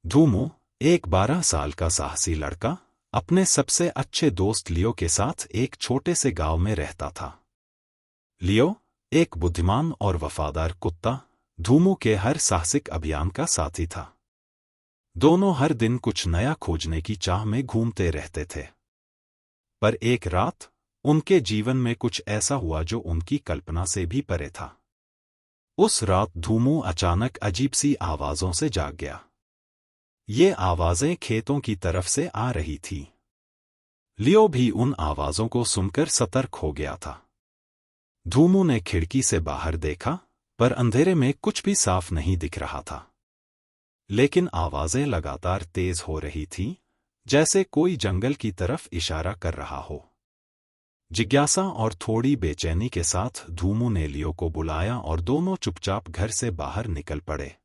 धूमू, एक 12 साल का साहसी लड़का, अपने सबसे अच्छे दोस्त लियो के साथ एक छोटे से गांव में रहता था। लियो, एक बुद्धिमान और वफादार कुत्ता, धूमू के हर साहसिक अभियान का साथी था। दोनों हर दिन कुछ नया खोजने की चाह में घूमते रहते थे। पर एक रात, उनके जीवन में कुछ ऐसा हुआ जो उनकी कल्पना से भी परे था। उस रात धूमू अचानक अजीब सी आवाजों से जाग गया। ये आवाजें खेतों की तरफ से आ रही थीं। लियो भी उन आवाजों को सुनकर सतर्क हो गया था। धूमू ने खिड़की से बाहर देखा, पर अंधेरे में कुछ भी साफ नहीं दिख रहा था। लेकिन आवाजें लगातार तेज हो रही थीं, जैसे कोई जंगल की तरफ इशारा कर रहा हो। जिज्ञासा और थोड़ी बेचैनी के साथ धूमू ने लियो को बुलाया और दोनों चुपचाप घर से बाहर निकल पड़े।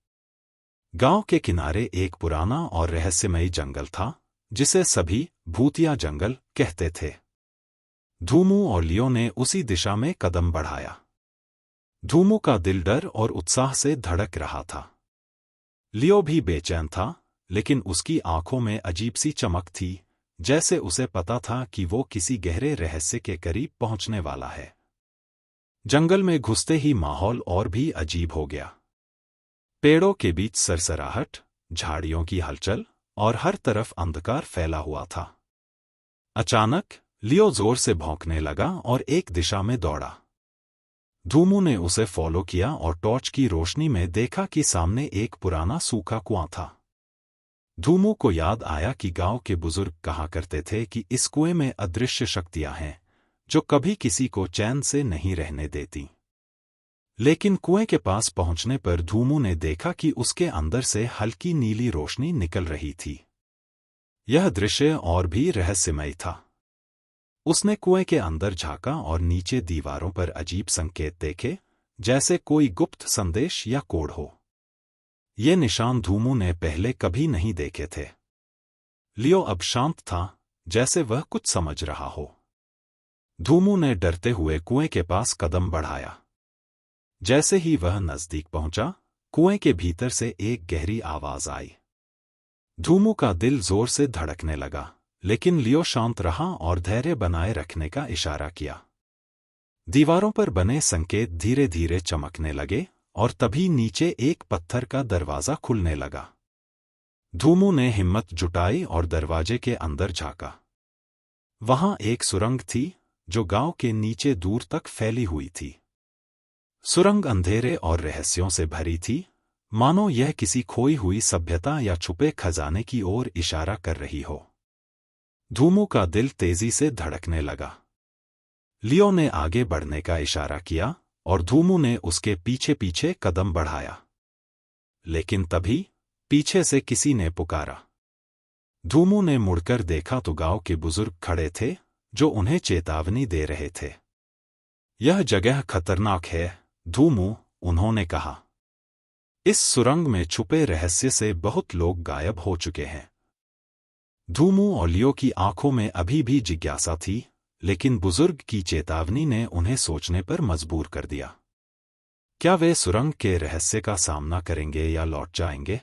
गांव के किनारे एक पुराना और रहस्यमयी जंगल था, जिसे सभी भूतिया जंगल कहते थे। धूमू और लियो ने उसी दिशा में कदम बढ़ाया। धूमू का दिल डर और उत्साह से धड़क रहा था। लियो भी बेचैन था, लेकिन उसकी आंखों में अजीब सी चमक थी, जैसे उसे पता था कि वो किसी गहरे रहस्य के करीब पहुंचने वाला है। जंगल में घुसते ही माहौल और भी अजीब हो गया। पेड़ों के बीच सरसराहट, झाड़ियों की हलचल और हर तरफ अंधकार फैला हुआ था। अचानक लियो जोर से भौंकने लगा और एक दिशा में दौड़ा। धूमू ने उसे फॉलो किया और टॉर्च की रोशनी में देखा कि सामने एक पुराना सूखा कुआं था। धूमू को याद आया कि गांव के बुजुर्ग कहा करते थे कि इस कुएं में अदृश्य शक्तियां हैं, जो कभी किसी को चैन से नहीं रहने देती। लेकिन कुएं के पास पहुंचने पर धूमू ने देखा कि उसके अंदर से हल्की नीली रोशनी निकल रही थी। यह दृश्य और भी रहस्यमय था। उसने कुएं के अंदर झांका और नीचे दीवारों पर अजीब संकेत देखे, जैसे कोई गुप्त संदेश या कोड हो। ये निशान धूमू ने पहले कभी नहीं देखे थे। लियो अब शांत था, जैसे वह कुछ समझ रहा हो। धूमू ने डरते हुए कुएं के पास कदम बढ़ाया। जैसे ही वह नजदीक पहुंचा, कुएं के भीतर से एक गहरी आवाज आई। धूमू का दिल जोर से धड़कने लगा, लेकिन लियो शांत रहा और धैर्य बनाए रखने का इशारा किया। दीवारों पर बने संकेत धीरे धीरे चमकने लगे और तभी नीचे एक पत्थर का दरवाजा खुलने लगा। धूमू ने हिम्मत जुटाई और दरवाजे के अंदर झांका। वहां एक सुरंग थी, जो गांव के नीचे दूर तक फैली हुई थी। सुरंग अंधेरे और रहस्यों से भरी थी, मानो यह किसी खोई हुई सभ्यता या छुपे खजाने की ओर इशारा कर रही हो। धूमू का दिल तेजी से धड़कने लगा। लियो ने आगे बढ़ने का इशारा किया और धूमू ने उसके पीछे पीछे कदम बढ़ाया। लेकिन तभी पीछे से किसी ने पुकारा। धूमू ने मुड़कर देखा तो गांव के बुजुर्ग खड़े थे, जो उन्हें चेतावनी दे रहे थे। यह जगह खतरनाक है, धूमू, उन्होंने कहा। इस सुरंग में छुपे रहस्य से बहुत लोग गायब हो चुके हैं। धूमू और लियो की आंखों में अभी भी जिज्ञासा थी, लेकिन बुजुर्ग की चेतावनी ने उन्हें सोचने पर मजबूर कर दिया। क्या वे सुरंग के रहस्य का सामना करेंगे या लौट जाएंगे?